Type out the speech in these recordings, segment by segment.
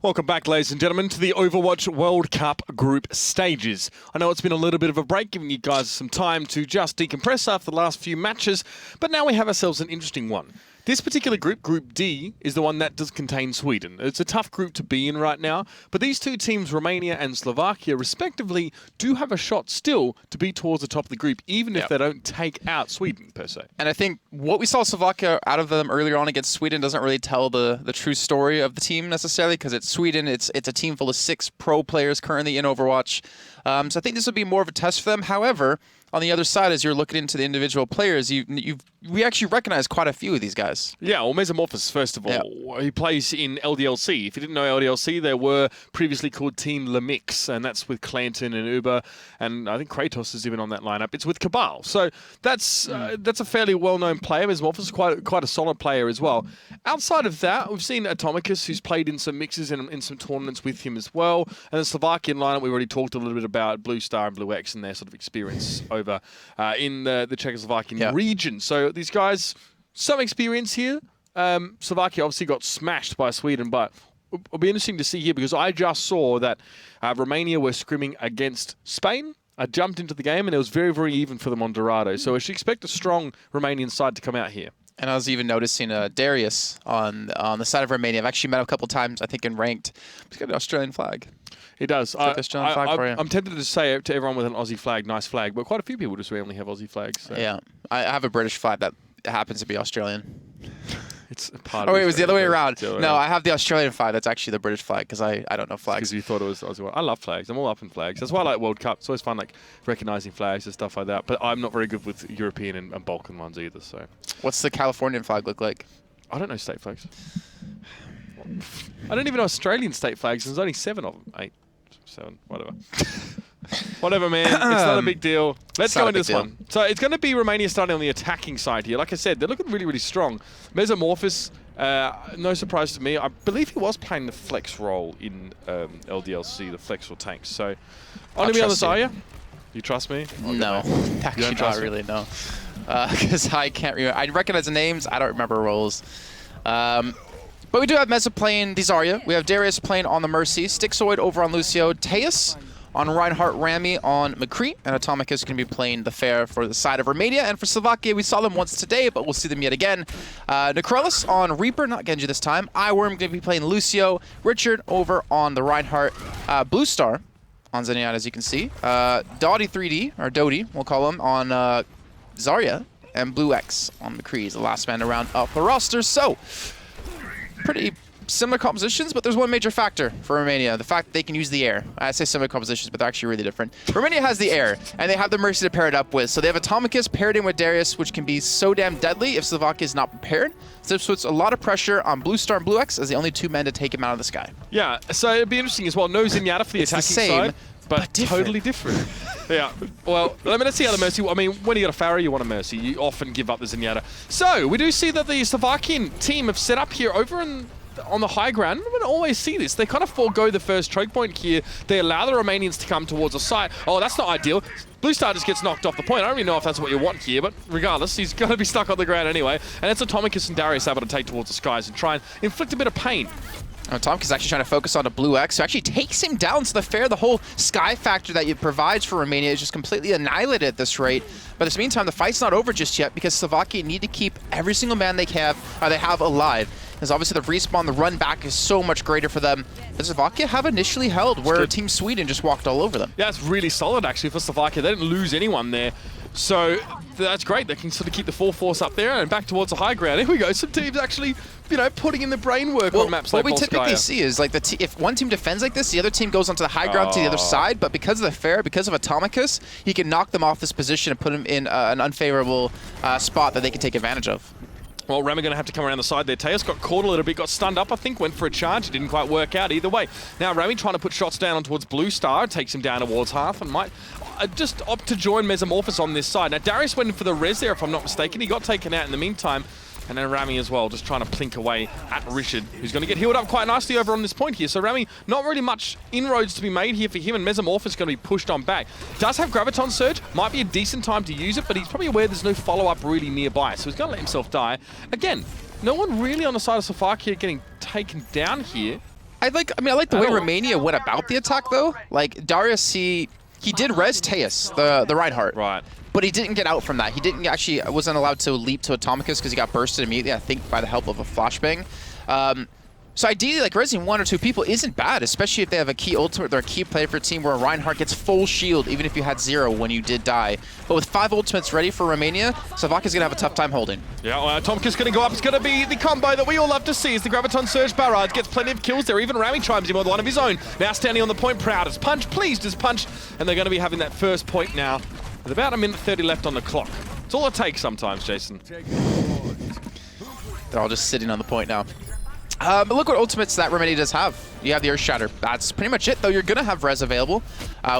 Welcome back, ladies and gentlemen, to the Overwatch World Cup group stages. I know it's been a little bit of a break, giving you guys some time to just decompress after the last few matches, but now we have ourselves an interesting one. This particular group, Group D, is the one that does contain Sweden. It's a tough group to be in right now, but these two teams, Romania and Slovakia, respectively, do have a shot still to be towards the top of the group, even if they don't take out Sweden, per se. And I think what we saw Slovakia out of them earlier on against Sweden doesn't really tell the true story of the team necessarily, because it's Sweden, it's a team full of 6 pro players currently in Overwatch. So I think this would be more of a test for them. However, on the other side, as you're looking into the individual players, we actually recognize quite a few of these guys. Yeah, well, Mesomorphos, first of all, he plays in LDLC. If you didn't know LDLC, they were previously called Team Lemix, and that's with Clanton and Uber, and I think Kratos is even on that lineup. It's with Cabal, so that's a fairly well-known player. Mesomorphos is quite a solid player as well. Outside of that, we've seen Atomicus, who's played in some mixes and in some tournaments with him as well, and the Slovakian lineup, we already talked a little bit about Blue Star and Blue X and their sort of experience over in the Czechoslovakian region. So these guys, some experience here. Slovakia obviously got smashed by Sweden, but it'll be interesting to see here because I just saw that Romania were scrimming against Spain. I jumped into the game and it was very, very even for them on Dorado. So I should expect a strong Romanian side to come out here. And I was even noticing Darius on the side of Romania. I've actually met him a couple times, I think, in ranked. He's got an Australian flag. He does. I'm tempted to say it to everyone with an Aussie flag, nice flag, but quite a few people just randomly have Aussie flags. So. Yeah. I have a British flag that happens to be Australian. It's a part of it was the other way around. No, I have the Australian flag. That's actually the British flag because I don't know flags. Because you thought it was Aussie. I love flags. I'm all up in flags. That's why I like World Cup. It's always fun, like recognizing flags and stuff like that. But I'm not very good with European and Balkan ones either. So, what's the Californian flag look like? I don't know state flags. I don't even know Australian state flags. There's only 7 of them. 8, 7, whatever. Whatever, man. It's not a big deal. Let's go into this one. So it's going to be Romania starting on the attacking side here. Like I said, they're looking really, really strong. Mesomorphos, no surprise to me. I believe he was playing the flex role in LDLC, the flex or tanks. So, on to be on the side. You trust me? No, actually not really, no. Because I can't remember. I recognize the names. I don't remember roles. But we do have Mesa playing the Zarya. We have Darius playing on the Mercy. Stixoid over on Lucio. Teus on Reinhardt, Rami on McCree, and Atomicus is going to be playing the Fair for the side of Romania. And for Slovakia, we saw them once today, but we'll see them yet again. Necrolis on Reaper, not Genji this time. Iworm going to be playing Lucio. Richard over on the Reinhardt. Blue Star on Zenyatta, as you can see. Dottie 3D, or Dodie, we'll call him, on Zarya. And Blue X on McCree is the last man around up the roster. So, pretty similar compositions, but there's one major factor for Romania, the fact that they can use the air. I say similar compositions, but they're actually really different. Romania has the air, and they have the Mercy to pair it up with. So they have Atomicus paired in with Darius, which can be so damn deadly if Slovakia is not prepared. So this puts a lot of pressure on Blue Star and Blue X as the only 2 men to take him out of the sky. Yeah, so it'd be interesting as well. No Zenyatta for the attacking side, but totally different. Yeah, well, let's see how the Mercy... I mean, when you got a Pharaoh, you want a Mercy. You often give up the Zenyatta. So, we do see that the Slovakian team have set up here over on the high ground. We don't always see this. They kind of forego the first choke point here. They allow the Romanians to come towards the site. Oh, that's not ideal. Blue Star just gets knocked off the point. I don't really know if that's what you want here, but regardless, he's going to be stuck on the ground anyway. And it's Atomicus and Darius able to take towards the skies and try and inflict a bit of pain. Atomicus is actually trying to focus on a Blue X, who actually takes him down to the Fair. The whole sky factor that it provides for Romania is just completely annihilated at this rate. But in the meantime, the fight's not over just yet because Slovakia need to keep every single man they have alive. Because obviously the respawn, the run back is so much greater for them. But Slovakia have initially held where Team Sweden just walked all over them. Yeah, it's really solid actually for Slovakia. They didn't lose anyone there. So that's great. They can sort of keep the full force up there and back towards the high ground. Here we go. Some teams actually, putting in the brain work on maps like What we typically see is like if one team defends like this, the other team goes onto the high ground to the other side. But because of the Fair, because of Atomicus, he can knock them off this position and put them in an unfavorable spot that they can take advantage of. Well, Rami going to have to come around the side there. Teus got caught a little bit, got stunned up, I think, went for a charge. It didn't quite work out either way. Now, Rami trying to put shots down towards Blue Star, takes him down towards half and might just opt to join Mesomorphos on this side. Now, Darius went in for the res there, if I'm not mistaken. He got taken out in the meantime. And then Rami as well, just trying to plink away at Richard, who's going to get healed up quite nicely over on this point here. So Rami, not really much inroads to be made here for him, and Mesomorphos is going to be pushed on back. Does have Graviton Surge, might be a decent time to use it, but he's probably aware there's no follow-up really nearby, so he's going to let himself die. Again, no one really on the side of Slovakia getting taken down here. I like the way Romania went about the attack though. Like Darius, he did res Teus, the Reinhardt. Right. But he didn't get out from that. He wasn't allowed to leap to Atomicus because he got bursted immediately, I think by the help of a flashbang. So ideally, like, resing 1 or 2 people isn't bad, especially if they have a key ultimate, they're a key player for a team where Reinhardt gets full shield, even if you had 0 when you did die. But with 5 ultimates ready for Romania, Slovakia's going to have a tough time holding. Yeah, well, Atomicus going to go up. It's going to be the combo that we all love to see as the Graviton Surge Barrage gets plenty of kills there. Even Rami chimes in with one of his own. Now standing on the point, proud as Punch, pleased as Punch. And they're going to be having that first point now with about 1:30 left on the clock. It's all it takes sometimes, Jason. They're all just sitting on the point now. But look what ultimates that Romania does have. You have the Earth Shatter. That's pretty much it, though. You're going to have res available,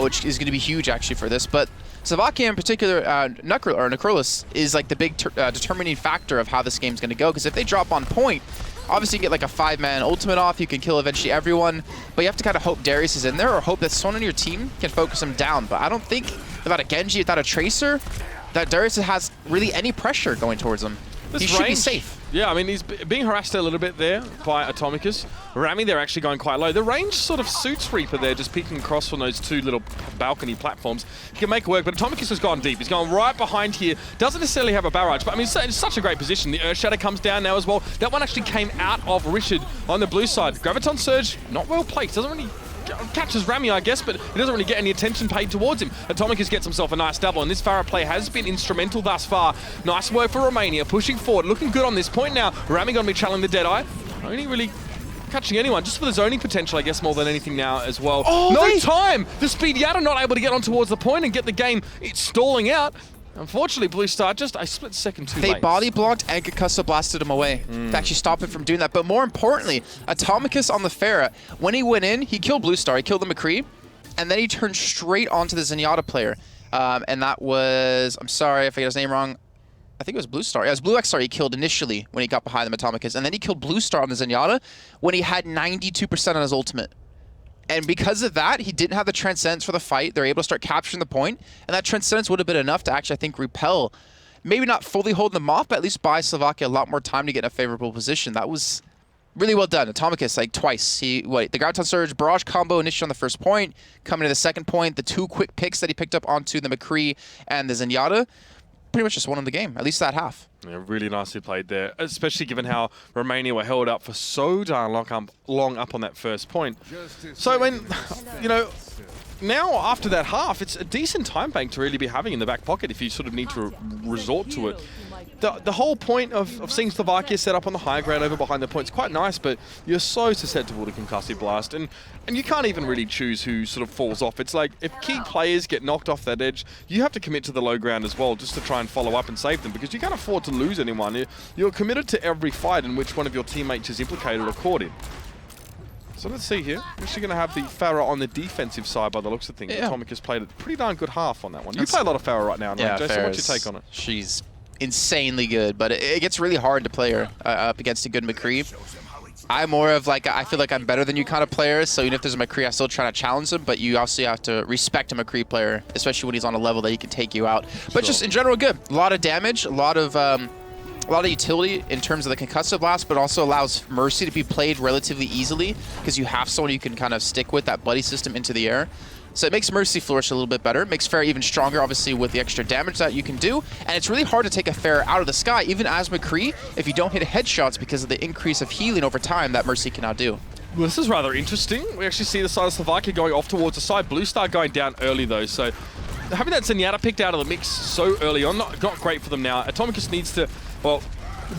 which is going to be huge, actually, for this. But Slovakia in particular, Necrolis, is like the big determining factor of how this game's going to go. Because if they drop on point, obviously you get like a 5-man ultimate off. You can kill eventually everyone. But you have to kind of hope Darius is in there or hope that someone on your team can focus him down. But I don't think without a Genji, without a Tracer, that Darius has really any pressure going towards him. He should be safe. Yeah, I mean, he's being harassed a little bit there by Atomicus. Rami, they're actually going quite low. The range sort of suits Reaper there, just peeking across from those 2 little balcony platforms. He can make it work, but Atomicus has gone deep. He's gone right behind here. Doesn't necessarily have a barrage, but I mean, it's such a great position. The Earth Shatter comes down now as well. That one actually came out of Richard on the blue side. Graviton Surge, not well placed. Doesn't really... catches Rami, I guess, but he doesn't really get any attention paid towards him. Atomicus gets himself a nice double, and this Pharah play has been instrumental thus far. Nice work for Romania, pushing forward, looking good on this point now. Rami going to be channeling the Deadeye. Only really catching anyone, just for the zoning potential, I guess, more than anything now as well. Oh, no time! The Speed Yata not able to get on towards the point and get the game. It's stalling out. Unfortunately, Blue Star just a split second too late. They body blocked and Concussor blasted him away to actually stop him from doing that. But more importantly, Atomicus on the Pharah, when he went in, he killed Blue Star, he killed the McCree, and then he turned straight onto the Zenyatta player. And that was, I'm sorry if I get his name wrong, I think it was Blue Star. Yeah, it was Blue X Star he killed initially when he got behind the Atomicus, and then he killed Blue Star on the Zenyatta when he had 92% on his ultimate. And because of that, he didn't have the Transcendence for the fight. They're able to start capturing the point, and that Transcendence would have been enough to actually, I think, repel, maybe not fully hold them off, but at least buy Slovakia a lot more time to get in a favorable position. That was really well done. Atomicus, like twice. The Graviton Surge Barrage combo initially on the first point, coming to the second point, the 2 quick picks that he picked up onto the McCree and the Zenyatta, pretty much just won him the game, at least that half. Yeah, really nicely played there, especially given how Romania were held up for so darn long up on that first point. So when, you know, now after that half, it's a decent time bank to really be having in the back pocket if you sort of need to resort to it. The whole point of seeing Slovakia set up on the high ground over behind the point's quite nice, but you're so susceptible to concussive blast, and you can't even really choose who sort of falls off. It's like if key players get knocked off that edge, you have to commit to the low ground as well just to try and follow up and save them, because you can't afford to lose anyone. You're committed to every fight in which one of your teammates is implicated or caught in. So let's see here. We're actually going to have the Pharah on the defensive side by the looks of things. Yeah. Atomicus played a pretty darn good half on that one. You play a lot of Pharah right now, yeah, Jason, what's your take on it? She's insanely good, but it gets really hard to play her up against a good McCree. I'm more of like, I feel like I'm better than you kind of player, so even if there's a McCree, I still try to challenge him, but you also have to respect a McCree player, especially when he's on a level that he can take you out. But just in general, good. A lot of damage, a lot of utility in terms of the concussive blast, but also allows Mercy to be played relatively easily because you have someone you can kind of stick with, that buddy system into the air. So it makes Mercy flourish a little bit better. It makes Pharah even stronger, obviously, with the extra damage that you can do. And it's really hard to take a Pharah out of the sky, even as McCree, if you don't hit headshots because of the increase of healing over time that Mercy can now do. Well, this is rather interesting. We actually see the side of Slovakia going off towards the side. Blue Star going down early, though. So having that Zenyatta picked out of the mix so early on, not great for them now. Atomicus needs to, well,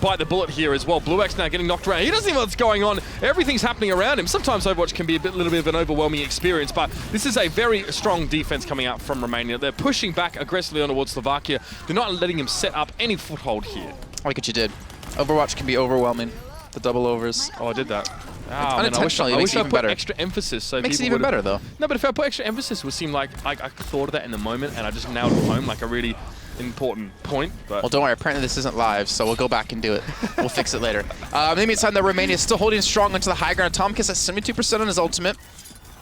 bite the bullet here as well. Blue X now getting knocked around. He doesn't know what's going on. Everything's happening around him. Sometimes Overwatch can be a little bit of an overwhelming experience, but this is a very strong defense coming out from Romania. They're pushing back aggressively on towards Slovakia. They're not letting him set up any foothold here. Like what you did. Overwatch can be overwhelming. The double overs. Oh, I did that. Oh, unintentionally, I wish I put put extra emphasis. So makes it even better, though. No, but if I put extra emphasis, it would seem like I thought of that in the moment and I just nailed it home like a really important point. But well, don't worry. Apparently, this isn't live, so we'll go back and do it. We'll fix it later. In the meantime, the Romania is still holding strong onto the high ground. Atomicus at 72% on his ultimate.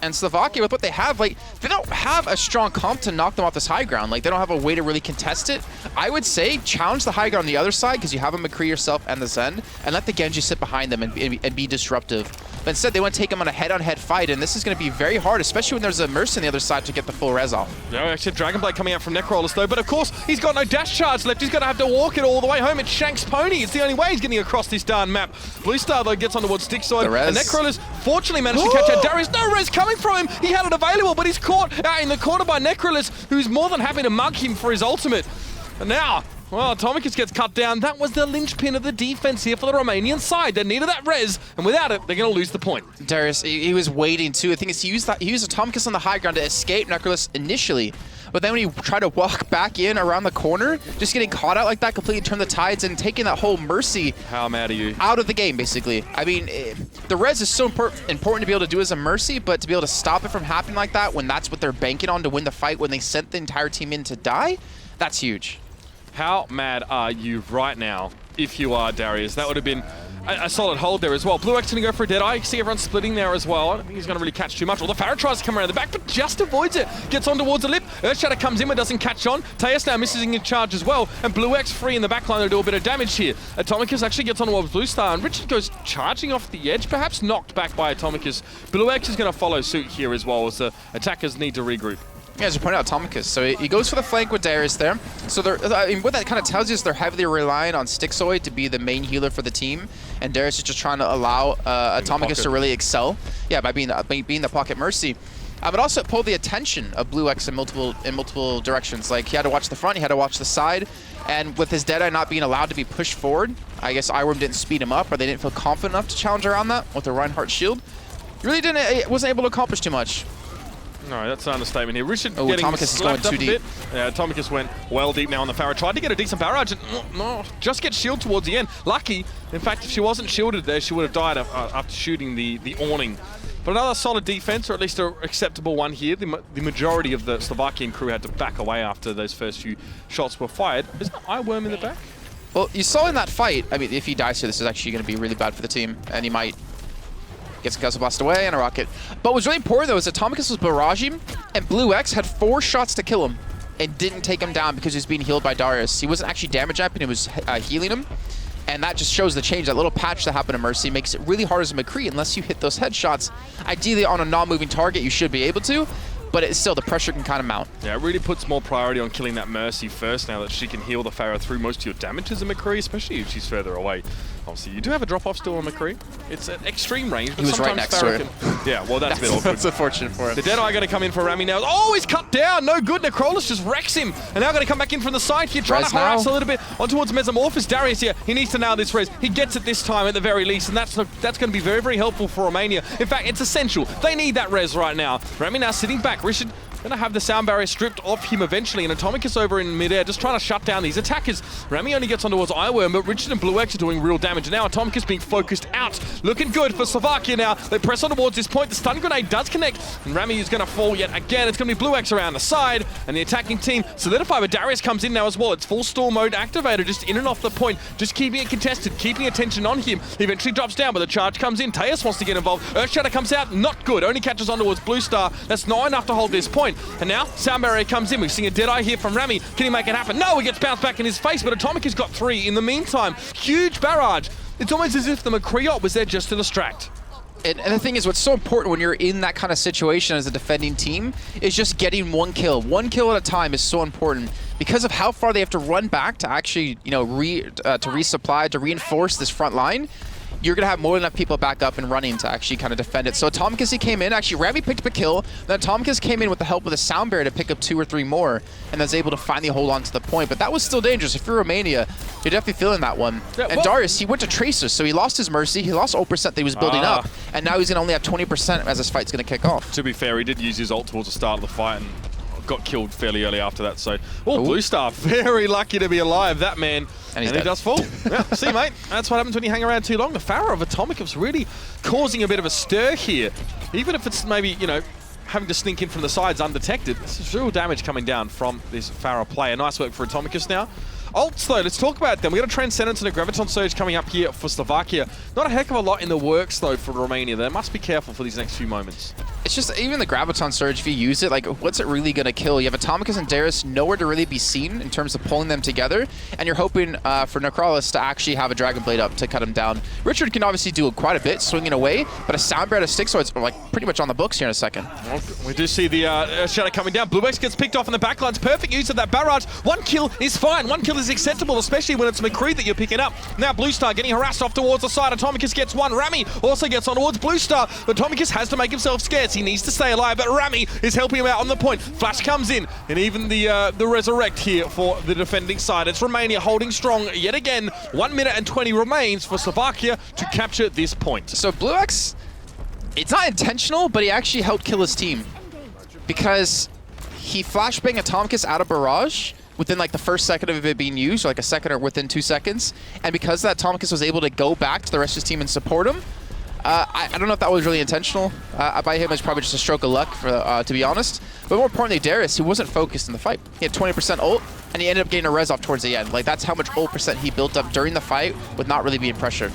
And Slovakia, with what they have, like, they don't have a strong comp to knock them off this high ground. Like, they don't have a way to really contest it. I would say challenge the high ground on the other side because you have a McCree yourself and the Zen, and let the Genji sit behind them and be disruptive. But instead, they want to take him on a head-on-head fight, and this is going to be very hard, especially when there's a Mercy on the other side to get the full res off. No, actually, Dragon Blade coming out from Necrolus, though. But of course, he's got no dash charge left. He's going to have to walk it all the way home. It's Shank's pony. It's the only way he's getting across this darn map. Blue Star, though, gets on towards Sticksoid. And Necrolus fortunately managed to catch out Darius. No res coming from him. He had it available, but he's caught out in the corner by Necrolus, who's more than happy to mug him for his ultimate. And now, well, Atomicus gets cut down. That was the linchpin of the defense here for the Romanian side. They needed that res, and without it, they're going to lose the point. Darius, he was waiting too. The thing is, he used Atomicus on the high ground to escape Necrolus initially, but then when he tried to walk back in around the corner, just getting caught out like that completely turned the tides and taking that whole Mercy How mad are you? out of the game, basically. I mean, the res is so important to be able to do as a Mercy, but to be able to stop it from happening like that when that's what they're banking on to win the fight, when they sent the entire team in to die, that's huge. How mad are you right now if you are Darius? That would have been a solid hold there as well. Blue X going to go for a Deadeye. You see everyone splitting there as well. I don't think he's going to really catch too much. Well, the Pharaoh tries to come around the back, but just avoids it. Gets on towards the lip. Earthshatter comes in but doesn't catch on. Teus now missing his charge as well. And Blue X free in the back line to do a bit of damage here. Atomicus actually gets on towards Blue Star, and Richard goes charging off the edge, perhaps knocked back by Atomicus. Blue X is going to follow suit here as well, as the attackers need to regroup. Yeah, as you pointed out, Atomicus. So he goes for the flank with Darius there. So I mean, what that kind of tells you is they're heavily relying on Sticksoid to be the main healer for the team, and Darius is just trying to allow Atomicus to really excel. Yeah, by being the pocket Mercy. But also it pulled the attention of Blue X in multiple directions. Like, he had to watch the front, he had to watch the side, and with his Deadeye not being allowed to be pushed forward, I guess Iworm didn't speed him up, or they didn't feel confident enough to challenge around that with the Reinhardt shield. He really wasn't able to accomplish too much. No, that's an understatement here. Richard getting Atomicus slapped up too a deep. bit. Yeah, Atomicus went well deep now on the Pharaoh. Tried to get a decent barrage and just get shield towards the end. Lucky, in fact, if she wasn't shielded there, she would have died after shooting the awning. But another solid defense, or at least an acceptable one here. The majority of the Slovakian crew had to back away after those first few shots were fired. Is that Iworm in the back? Well, you saw in that fight, I mean, if he dies here, this is actually going to be really bad for the team, and he might gets Guzzle Blast away and a rocket. But what's really important, though, is Atomicus was barraging, and Blue X had 4 shots to kill him and didn't take him down because he was being healed by Darius. He wasn't actually damage upping, he was healing him. And that just shows the change. That little patch that happened to Mercy makes it really hard as a McCree unless you hit those headshots. Ideally, on a non-moving target, you should be able to, but it's still, the pressure can kind of mount. Yeah, it really puts more priority on killing that Mercy first now that she can heal the Pharaoh through most of your damage as a McCree, especially if she's further away. Obviously, you do have a drop-off still on McCree. It's at extreme range, but he was sometimes right next Pharaoh to it. can... Yeah, well, that's a bit awkward. That's unfortunate for him. The Deadeye going to come in for Rami now. Oh, he's cut down. No good. Necrolus just wrecks him. And now going to come back in from the side here, trying to harass a little bit on towards Mesomorphous. Darius here, he needs to nail this res. He gets it this time at the very least, and that's going to be very, very helpful for Romania. In fact, it's essential. They need that res right now. Rami now sitting back. Richard going to have the sound barrier stripped off him eventually, and Atomicus over in midair just trying to shut down these attackers. Rami only gets on towards Iworm, but Richard and Blue X are doing real damage. And now Atomicus being focused out. Looking good for Slovakia now. They press on towards this point. The stun grenade does connect, and Rami is going to fall yet again. It's going to be Blue X around the side, and the attacking team solidify, but Darius comes in now as well. It's full stall mode activated, just in and off the point, just keeping it contested, keeping attention on him. He eventually drops down, but the charge comes in. Teus wants to get involved. Earthshatter comes out, not good. Only catches on towards Blue Star. That's not enough to hold this point. And now, sound barrier comes in. We're seeing a Deadeye here from Rami. Can he make it happen? No, he gets bounced back in his face, but Atomicus got 3 in the meantime. Huge barrage. It's almost as if the McCree op was there just to distract. And the thing is, what's so important when you're in that kind of situation as a defending team is just getting 1 kill. 1 kill at a time is so important because of how far they have to run back to actually, to resupply, to reinforce this front line. You're going to have more than enough people back up and running to actually kind of defend it. So Atomicus, he came in. Actually, Rami picked up a kill. Then Atomicus came in with the help of the sound barrier to pick up 2 or 3 more, and was able to finally hold on to the point. But that was still dangerous. If you're Romania, you're definitely feeling that one. Yeah, and Darius, he went to Tracer, so he lost his Mercy. He lost 0% that he was building up, and now he's going to only have 20% as this fight's going to kick off. To be fair, he did use his ult towards the start of the fight and got killed fairly early after that. So, Blue Star, very lucky to be alive, that man. And he does fall. Yeah, see, mate, that's what happens when you hang around too long. The Pharaoh of Atomicus really causing a bit of a stir here. Even if it's maybe, having to sneak in from the sides undetected, this is real damage coming down from this Pharaoh player. Nice work for Atomicus now. Ults, though, let's talk about them. We got a Transcendence and a Graviton Surge coming up here for Slovakia. Not a heck of a lot in the works, though, for Romania. They must be careful for these next few moments. It's just, even the Graviton Surge, if you use it, like, what's it really going to kill? You have Atomicus and Darius nowhere to really be seen in terms of pulling them together, and you're hoping for Necrolis to actually have a Dragon Blade up to cut him down. Richard can obviously do quite a bit, swinging away, but a Sound Barrier to Stick Swords are, like, pretty much on the books here in a second. Well, we do see the Shadow coming down. BlueX gets picked off in the backlines. Perfect use of that barrage. One kill is fine. One kill is acceptable, especially when it's McCree that you're picking up. Now Blue Star getting harassed off towards the side. Atomicus gets one. Rami also gets on towards Blue Star. Atomicus has to make himself scarce. He needs to stay alive, but Rami is helping him out on the point. Flash comes in, and even the Resurrect here for the defending side. It's Romania holding strong yet again. 1 minute and 20 remains for Slovakia to capture this point. So BlueX, it's not intentional, but he actually helped kill his team because he flashbang Atomicus out of barrage within like the first second of it being used, or like a second or within 2 seconds. And because that, Atomicus was able to go back to the rest of his team and support him. I don't know if that was really intentional by him. It's probably just a stroke of luck, to be honest. But more importantly, Darius, he wasn't focused in the fight. He had 20% ult, and he ended up getting a res off towards the end. Like, that's how much ult percent he built up during the fight with not really being pressured.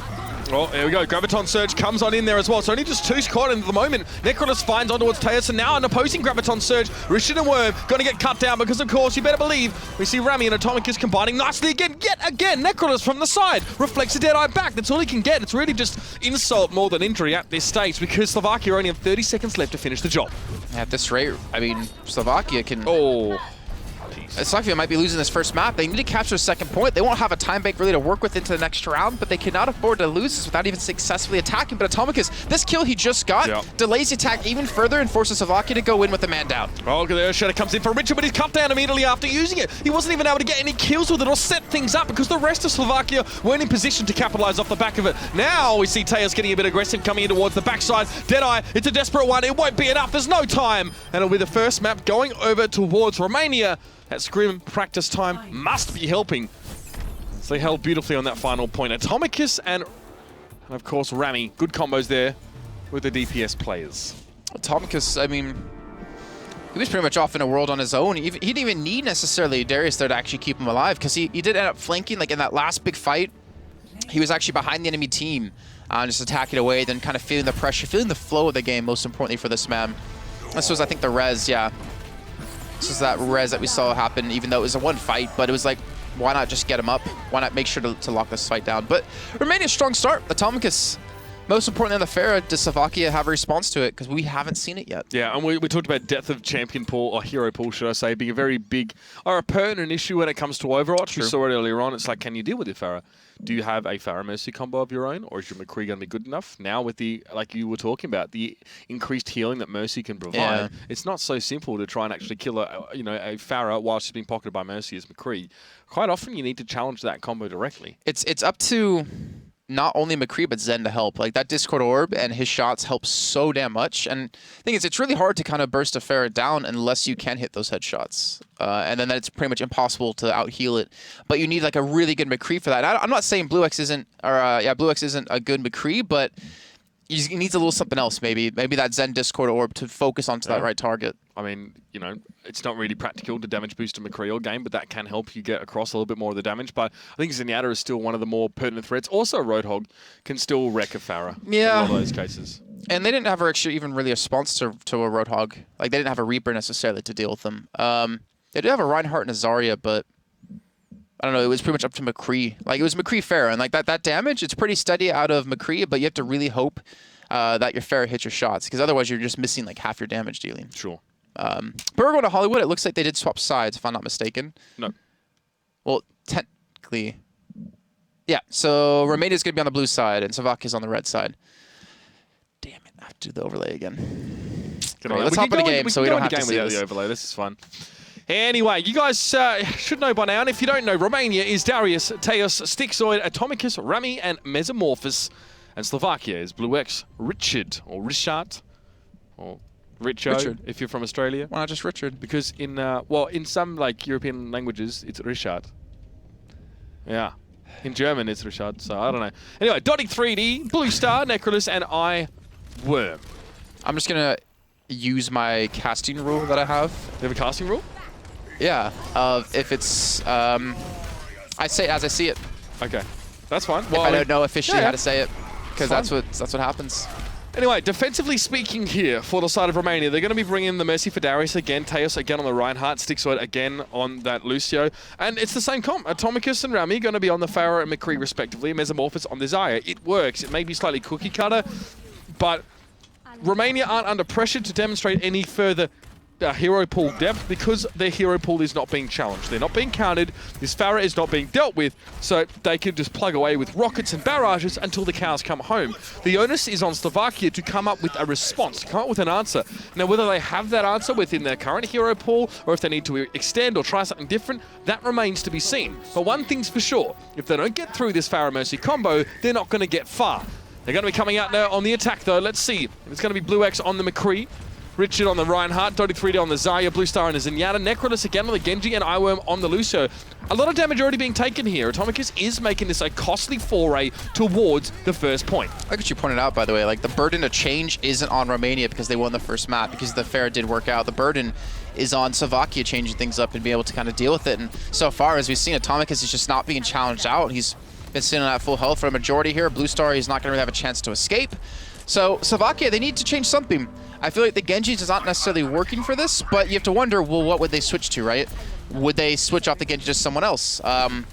Well, here we go. Graviton Surge comes on in there as well. So only just 2 caught in the moment. Necrolis finds on towards Teus, and now an opposing Graviton Surge. Rishid and Worm going to get cut down because, of course, you better believe we see Rami and Atomicus combining nicely again. Yet again, Necrolis from the side reflects a Deadeye back. That's all he can get. It's really just insult more than injury at this stage because Slovakia only have 30 seconds left to finish the job. At this rate, I mean, Slovakia can... Oh... Slovakia might be losing this first map. They need to capture a second point. They won't have a time bank really to work with into the next round, but they cannot afford to lose this without even successfully attacking. But Atomicus, this kill he just got, delays the attack even further and forces Slovakia to go in with the man down. Oh, the Shadow comes in for Richard, but he's cut down immediately after using it. He wasn't even able to get any kills with it or set things up because the rest of Slovakia weren't in position to capitalize off the back of it. Now we see Teus getting a bit aggressive, coming in towards the backside. Deadeye, it's a desperate one. It won't be enough. There's no time. And it'll be the first map going over towards Romania. That scrim practice time must be helping. So they held beautifully on that final point. Atomicus and of course, Rami. Good combos there with the DPS players. Atomicus, I mean, he was pretty much off in a world on his own. He didn't even need necessarily Darius there to actually keep him alive because he did end up flanking, like in that last big fight. He was actually behind the enemy team, just attacking away, then kind of feeling the pressure, feeling the flow of the game, most importantly for this man. This was, I think, the res, yeah. This is that res that we saw happen, even though it was a one fight, but it was like, why not just get him up? Why not make sure to lock this fight down? But Romania's strong start. Atomicus, most importantly on the Pharah, does Slovakia have a response to it? Because we haven't seen it yet. Yeah, and we talked about depth of champion pool, or hero pool, should I say, being a very big, or a pertinent issue when it comes to Overwatch. True. We saw it earlier on. It's like, can you deal with your Pharah? Do you have a Pharah Mercy combo of your own, or is your McCree going to be good enough? Now with the, like you were talking about, the increased healing that Mercy can provide, it's not so simple to try and actually kill a Pharah while she's being pocketed by Mercy as McCree. Quite often you need to challenge that combo directly. It's up to not only McCree, but Zen to help. Like, that Discord Orb and his shots help so damn much. And the thing is, it's really hard to kind of burst a Pharah down unless you can hit those headshots. And then it's pretty much impossible to out-heal it. But you need, like, a really good McCree for that. I'm not saying BlueX isn't, BlueX isn't a good McCree, but he needs a little something else, maybe. Maybe that Zen Discord Orb to focus onto that right target. I mean, you know, it's not really practical to damage boost a McCree all game, but that can help you get across a little bit more of the damage. But I think Zenyatta is still one of the more pertinent threats. Also, Roadhog can still wreck a Pharah in a lot of those cases. And they didn't have actually even really a response to a Roadhog. Like, they didn't have a Reaper necessarily to deal with them. They did have a Reinhardt and a Zarya, but I don't know, it was pretty much up to McCree. Like, it was McCree Pharah, and like that damage, it's pretty steady out of McCree, but you have to really hope that your Pharah hits your shots, because otherwise you're just missing like half your damage dealing. Sure. But we're going to Hollywood. It looks like they did swap sides, if I'm not mistaken. No. Well, technically, yeah. So Romania's going to be on the blue side, and Slovakia's on the red side. Damn it! I have to do the overlay again. Right, let's hop in the game so we don't have to see the overlay. This is fun. Anyway, you guys should know by now, and if you don't know, Romania is Darius, Teus, Stixoid, Atomicus, Rami, and Mesomorphous. And Slovakia is BlueX, Richard, or Richard, or Richard, if you're from Australia. Why not just Richard? Because in some like European languages, it's Richard. Yeah. In German, it's Richard, so I don't know. Anyway, Dotting 3D, Blue Star, Necrolis, and I, Worm. I'm just going to use my casting rule that I have. You have a casting rule? Yeah. If it's I say it as I see it. Okay, that's fine. Well, if I don't know officially how to say it, because that's what happens. Anyway, defensively speaking here for the side of Romania, they're going to be bringing the Mercy for Darius again, Teos again on the Reinhardt, Sticksword again on that Lucio. And it's the same comp. Atomicus and Rami going to be on the Pharaoh and McCree respectively, Mesomorphos on the Zarya. It works. It may be slightly cookie cutter, but Romania aren't under pressure to demonstrate any further hero pool depth because their hero pool is not being challenged. They're not being counted. This Pharah is not being dealt with, so they can just plug away with rockets and barrages until the cows come home. The onus is on Slovakia to come up with a response, to come up with an answer. Now, whether they have that answer within their current hero pool or if they need to extend or try something different, that remains to be seen. But one thing's for sure, if they don't get through this Pharah Mercy combo, they're not going to get far. They're going to be coming out now on the attack, though. Let's see. It's going to be Blue X on the McCree. Richard on the Reinhardt, Dotty 3D on the Zarya, Blue Star on the Zenyatta, Necrolus again on the Genji, and Eyeworm on the Lucio. A lot of damage already being taken here. Atomicus is making this a costly foray towards the first point. Like what you pointed out, by the way, like the burden of change isn't on Romania because they won the first map, because the Pharah did work out. The burden is on Slovakia changing things up and being able to kind of deal with it. And so far, as we've seen, Atomicus is just not being challenged out. He's been sitting at full health for a majority here. Blue Star, he's not going to really have a chance to escape. So Slovakia, they need to change something. I feel like the Genjis is not necessarily working for this, but you have to wonder, well, what would they switch to, right? Would they switch off the Genji to someone else? I'm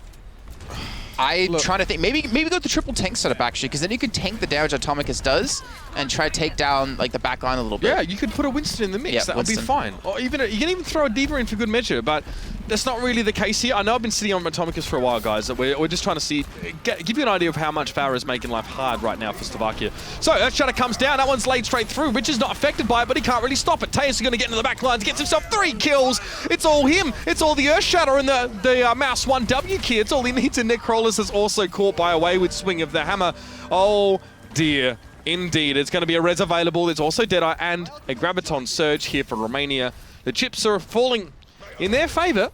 trying to think. Maybe go with the triple tank setup, actually, because then you could tank the damage Atomicus does and try to take down like the back line a little bit. Yeah, you could put a Winston in the mix. That would be fine. Or even you can even throw a D.Va in for good measure, but that's not really the case here. I know I've been sitting on Atomicus for a while, guys. We're just trying to see, give you an idea of how much Pharah is making life hard right now for Slovakia. So Earthshatter comes down. That one's laid straight through. Rich is not affected by it, but he can't really stop it. Teos is going to get into the back lines, gets himself 3 kills. It's all him. It's all the Earthshatter and the Mouse 1W key. It's all he needs. And Necrolus is also caught by a wayward swing of the hammer. Oh dear. Indeed, it's going to be a res available. There's also Deadeye and a Graviton Surge here for Romania. The chips are falling in their favor.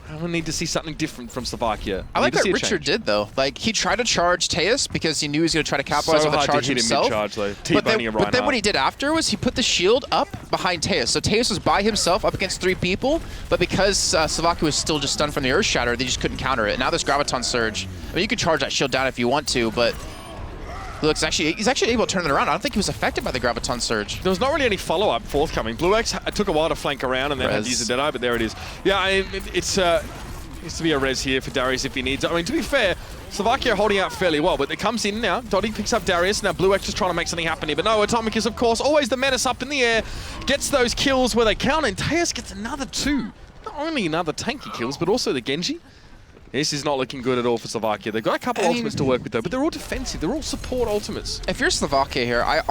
I need to see something different from Slovakia. I like what Richard did, though. Like, he tried to charge Teos because he knew he was going to try to capitalize on the charge himself. But then what he did after was he put the shield up behind Teos. So Teos was by himself up against 3 people, but because Slovakia was still just stunned from the Earthshatter, they just couldn't counter it. Now there's Graviton Surge. I mean, you could charge that shield down if you want to, but he's actually able to turn it around. I don't think he was affected by the Graviton Surge. There was not really any follow-up forthcoming. Blue X took a while to flank around and then had to use the Deadeye, but there it is. Yeah, it's needs to be a res here for Darius if he needs it. I mean, to be fair, Slovakia are holding out fairly well, but it comes in now. Dotty picks up Darius. Now Blue X is trying to make something happen here, but no, Atomicus, of course, always the menace up in the air, gets those kills where they count, and Teos gets another 2. Not only another tanky kills, but also the Genji. This is not looking good at all for Slovakia. They've got a couple ultimates to work with, though, but they're all defensive. They're all support ultimates. If you're Slovakia here, I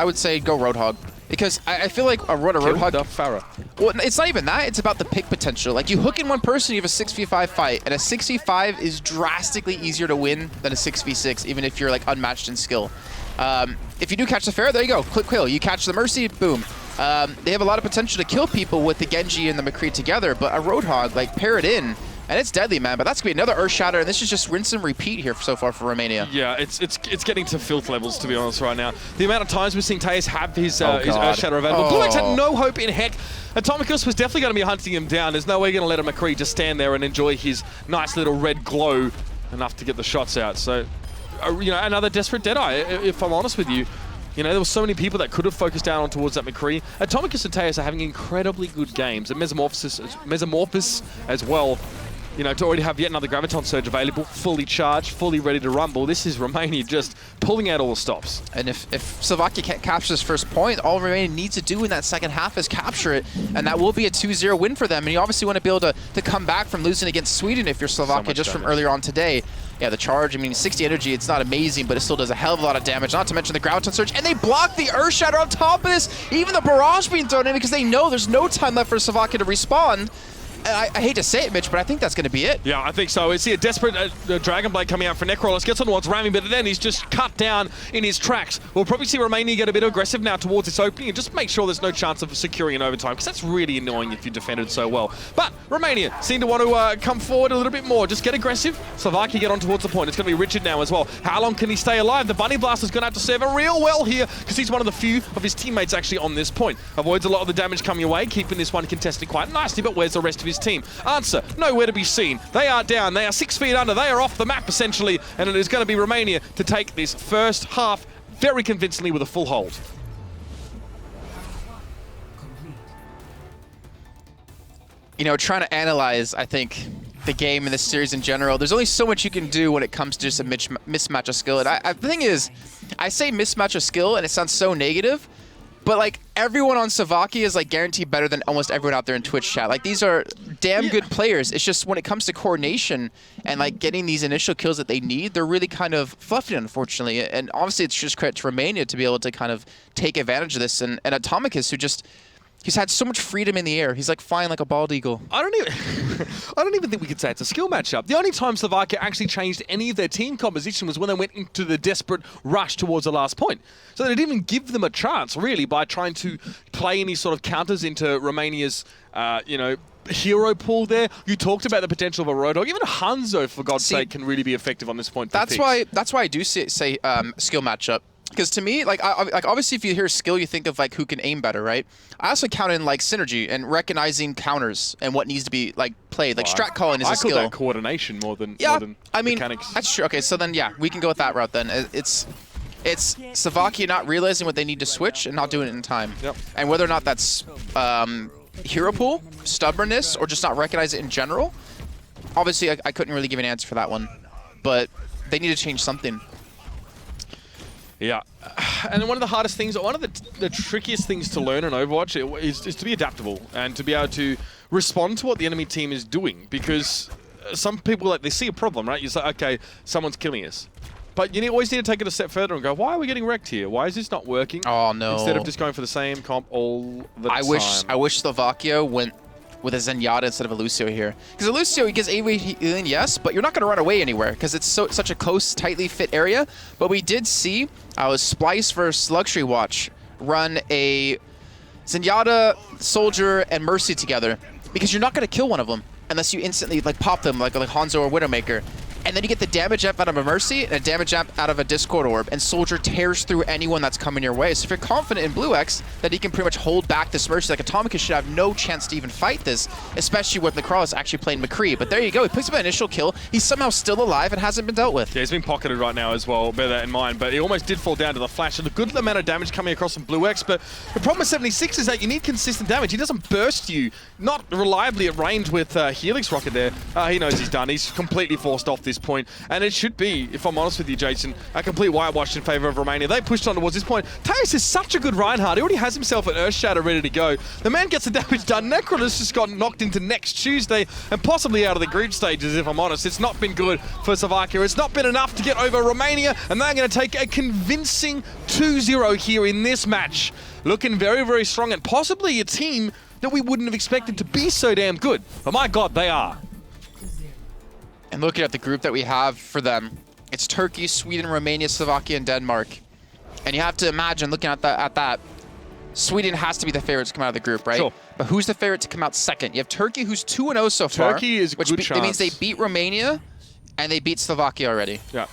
would say go Roadhog. Because I feel like a Roadhog... Pharah. Well, it's not even that. It's about the pick potential. Like, you hook in one person, you have a 6v5 fight. And a 6v5 is drastically easier to win than a 6v6, even if you're, like, unmatched in skill. If you do catch the Pharah, there you go. Quick kill. You catch the Mercy, boom. They have a lot of potential to kill people with the Genji and the McCree together. But a Roadhog, like, pair it in. And it's deadly, man, but that's going to be another Earthshatter, and this is just rinse and repeat here so far for Romania. Yeah, it's getting to filth levels, to be honest, right now. The amount of times we're seeing Teos have his Earthshatter available. Blue X had no hope in heck. Atomicus was definitely going to be hunting him down. There's no way you're going to let a McCree just stand there and enjoy his nice little red glow enough to get the shots out. So, another desperate Deadeye, if I'm honest with you. You know, there were so many people that could have focused down on towards that McCree. Atomicus and Teos are having incredibly good games, and Mesomorphos as well. You know, to already have yet another Graviton Surge available, fully charged, fully ready to rumble. This is Romania just pulling out all the stops. And if Slovakia can't capture this first point, all Romania needs to do in that second half is capture it, and that will be a 2-0 win for them. And you obviously want to be able to come back from losing against Sweden if you're Slovakia just from earlier on today. Yeah, the charge, I mean, 60 energy, it's not amazing, but it still does a hell of a lot of damage, not to mention the Graviton Surge, and they block the Earthshatter on top of this, even the barrage being thrown in because they know there's no time left for Slovakia to respawn. I hate to say it, Mitch, but I think that's going to be it. Yeah, I think so. We see a desperate Dragon Blade coming out for Necrolus. Gets on towards Rami, but then he's just cut down in his tracks. We'll probably see Romania get a bit aggressive now towards this opening and just make sure there's no chance of securing an overtime, because that's really annoying if you defended so well. But Romania seem to want to come forward a little bit more. Just get aggressive. Slovakia get on towards the point. It's going to be Richard now as well. How long can he stay alive? The Bunny Blast is going to have to serve him real well here, because he's one of the few of his teammates actually on this point. Avoids a lot of the damage coming away, keeping this one contested quite nicely, but where's the rest of his his team? Answer, nowhere to be seen. They are down. They are 6 feet under. They are off the map, essentially. And it is going to be Romania to take this first half very convincingly with a full hold. You know, trying to analyze, I think, the game and the series in general, there's only so much you can do when it comes to just a mismatch of skill. And the thing is, I say mismatch of skill, and it sounds so negative, but like everyone on Slovakia is like guaranteed better than almost everyone out there in Twitch chat. Like these are damn good players. It's just when it comes to coordination and like getting these initial kills that they need, they're really kind of fluffy, unfortunately. And obviously, it's just credit to Romania to be able to kind of take advantage of this. And Atomicus, who just he's had so much freedom in the air. He's like flying like a bald eagle. I don't even think we could say it's a skill matchup. The only time Slovakia actually changed any of their team composition was when they went into the desperate rush towards the last point. So they didn't even give them a chance, really, by trying to play any sort of counters into Romania's, hero pool there. You talked about the potential of a Roadhog. Even Hanzo, for God's sake, can really be effective on this point. That's why I do say skill matchup. Because to me, like obviously, if you hear skill, you think of like who can aim better, right? I also count in like synergy and recognizing counters and what needs to be like played. Like strat calling is a skill. I call that coordination more than mechanics. That's true. Okay, so then yeah, we can go with that route then. It's Slovakia not realizing what they need to switch and not doing it in time. Yep. And whether or not that's hero pool, stubbornness, or just not recognize it in general. Obviously, I couldn't really give an answer for that one, but they need to change something. Yeah, and one of the hardest things, one of the trickiest things to learn in Overwatch is to be adaptable and to be able to respond to what the enemy team is doing. Because some people, like, they see a problem, right? You say, okay, someone's killing us. But you always need to take it a step further and go, why are we getting wrecked here? Why is this not working? Oh, no. Instead of just going for the same comp all the time. I wish Slovakia went with a Zenyatta instead of a Lucio here. Because a Lucio, he gets AoE healing, yes, but you're not going to run away anywhere because it's such a close, tightly fit area. But we did see Splice versus Luxury Watch run a Zenyatta, Soldier, and Mercy together because you're not going to kill one of them unless you instantly like pop them like Hanzo or Widowmaker. And then you get the damage amp out of a Mercy and a damage amp out of a Discord Orb, and Soldier tears through anyone that's coming your way. So if you're confident in BlueX that he can pretty much hold back this Mercy, like Atomicus should have no chance to even fight this, especially with Necrolis actually playing McCree. But there you go, he picks up an initial kill. He's somehow still alive and hasn't been dealt with. Yeah, he's been pocketed right now as well, bear that in mind. But he almost did fall down to the flash. And a good amount of damage coming across from BlueX. But the problem with 76 is that you need consistent damage. He doesn't burst you, not reliably at range with Helix Rocket there. He knows he's done. He's completely forced off this point. And it should be, if I'm honest with you, Jason, a complete whitewash in favor of Romania. They pushed on towards this point. Teus is such a good Reinhardt. He already has himself an Earth Shatter ready to go. The man gets the damage done. Necrolis just got knocked into next Tuesday and possibly out of the group stages, if I'm honest. It's not been good for Slovakia. It's not been enough to get over Romania, and they're going to take a convincing 2-0 here in this match. Looking very, very strong, and possibly a team that we wouldn't have expected to be so damn good. But my God, they are. And looking at the group that we have for them, it's Turkey, Sweden, Romania, Slovakia, and Denmark. And you have to imagine, looking at that, Sweden has to be the favorite to come out of the group, right? Sure. But who's the favorite to come out second? You have Turkey, who's 2-0 so far. Turkey is a good chance. It means they beat Romania, and they beat Slovakia already. Yeah.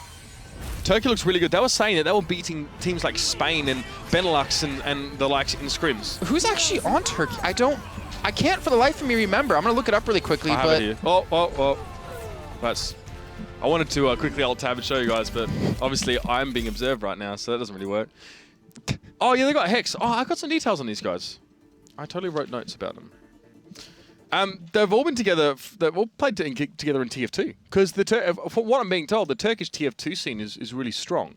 Turkey looks really good. They were saying that they were beating teams like Spain and Benelux and the likes in scrims. Who's actually on Turkey? I can't for the life of me remember. I'm going to look it up really quickly. I have it here. Oh. I wanted to quickly alt-tab and show you guys, but obviously I'm being observed right now, so that doesn't really work. Oh, yeah, they got Hex. Oh, I got some details on these guys. I totally wrote notes about them. They've all been together. They've all played together in TF2. Because from what I'm being told, the Turkish TF2 scene is really strong.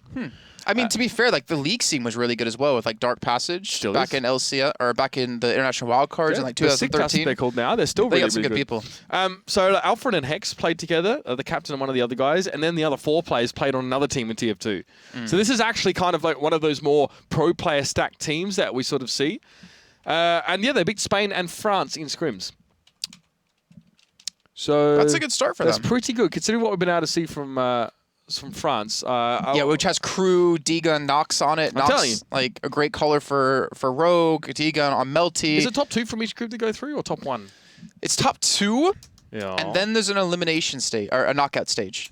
I mean, to be fair, like the league scene was really good as well with like Dark Passage back in LCS or back in the International Wildcards in like 2013. They're called now. They're still really, got some really good people. So Alfred and Hex played together, the captain and one of the other guys, and then the other 4 players played on another team in TF2. So this is actually kind of like one of those more pro player stacked teams that we sort of see. And yeah, they beat Spain and France in scrims. So that's a good start for them. That's pretty good considering what we've been able to see from France. Yeah, which has Crew, D-Gun, Nox on it. Nox, like a great color for Rogue, D-Gun on Melty. Is it top 2 from each group to go through or top 1? It's top 2. Yeah. And then there's an elimination stage or a knockout stage.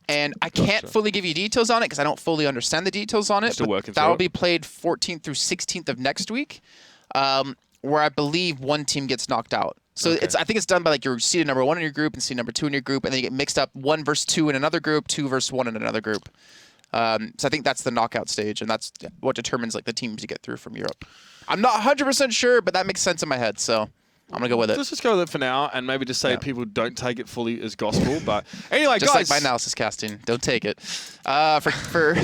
And I can't fully give you details on it because I don't fully understand the details on it. Still working that will be played 14th through 16th of next week, where I believe one team gets knocked out. So I think it's done by like your seed number 1 in your group and seed number 2 in your group, and then you get mixed up 1 versus 2 in another group, 2 versus 1 in another group. So I think that's the knockout stage, and that's what determines like the teams you get through from Europe. I'm not 100% sure, but that makes sense in my head, so I'm gonna go with it. Let's just go with it for now, and maybe just say people don't take it fully as gospel. But anyway, just guys, like my analysis casting, don't take it for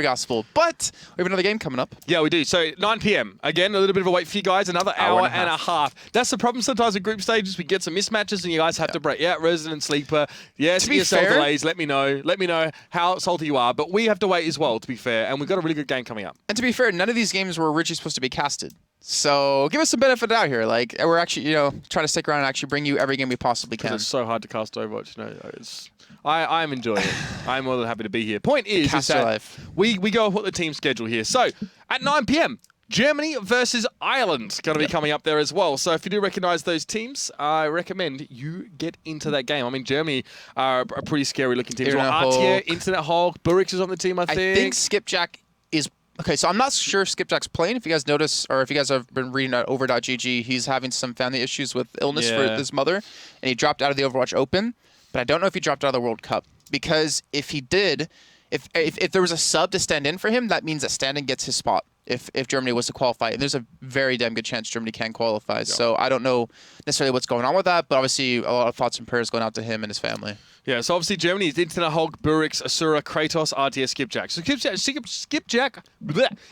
gospel. But we have another game coming up. Yeah, we do. So 9 p.m. Again, a little bit of a wait for you guys. Another hour and a half. That's the problem sometimes with group stages. We get some mismatches, and you guys have to break. Yeah, Resident Sleeper. Yes, to be fair, delays. Let me know. Let me know how salty you are. But we have to wait as well, to be fair. And we've got a really good game coming up. And to be fair, none of these games were originally supposed to be casted. So give us some benefit out here. Like we're actually, trying to stick around and actually bring you every game we possibly can. It's so hard to cast Overwatch. I'm enjoying it. I'm more than happy to be here. Point is that we go off what the team schedule here. So at 9 p.m. Germany versus Ireland going to be coming up there as well. So if you do recognize those teams, I recommend you get into that game. I mean, Germany are a pretty scary looking team. Artier, Internet Hulk, Burix is on the team, I think. I think Skipjack is... Okay, so I'm not sure if Skipjack's playing. If you guys notice, or if you guys have been reading at over.gg, he's having some family issues with illness for his mother, and he dropped out of the Overwatch Open. But I don't know if he dropped out of the World Cup, because if he did, if there was a sub to stand in for him, that means that Standing gets his spot if Germany was to qualify. And there's a very damn good chance Germany can qualify. Yeah. So I don't know necessarily what's going on with that, but obviously a lot of thoughts and prayers going out to him and his family. Yeah, so obviously Germany is Internet Hulk, Burix, Asura, Kratos, RTS, Skipjack. So Skipjack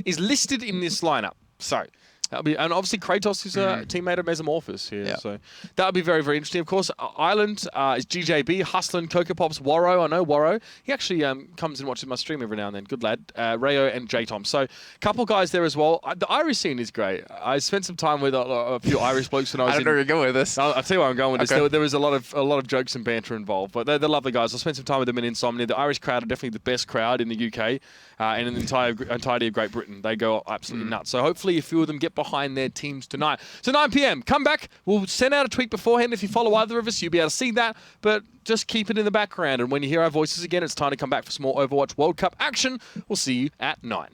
is listed in this lineup. So that'll be, and obviously Kratos is a teammate of Mesomorphos here. Yeah. So that'll be very, very interesting. Of course, Ireland is GJB, Hustlin, Coco Pops, Warro. I know Warro. He actually comes and watches my stream every now and then. Good lad. Rayo and J-Tom. So a couple guys there as well. The Irish scene is great. I spent some time with a few Irish blokes when I was I don't know where you're going with this. I'll tell you where I'm going with this. There was a lot of jokes and banter involved, but they're lovely guys. I spent some time with them in Insomnia. The Irish crowd are definitely the best crowd in the UK and in the entirety of Great Britain. They go absolutely nuts. So hopefully a few of them get behind their teams tonight. So 9 p.m. Come back. We'll send out a tweet beforehand. If you follow either of us, you'll be able to see that. But just keep it in the background. And when you hear our voices again, it's time to come back for some more Overwatch World Cup action. We'll see you at 9.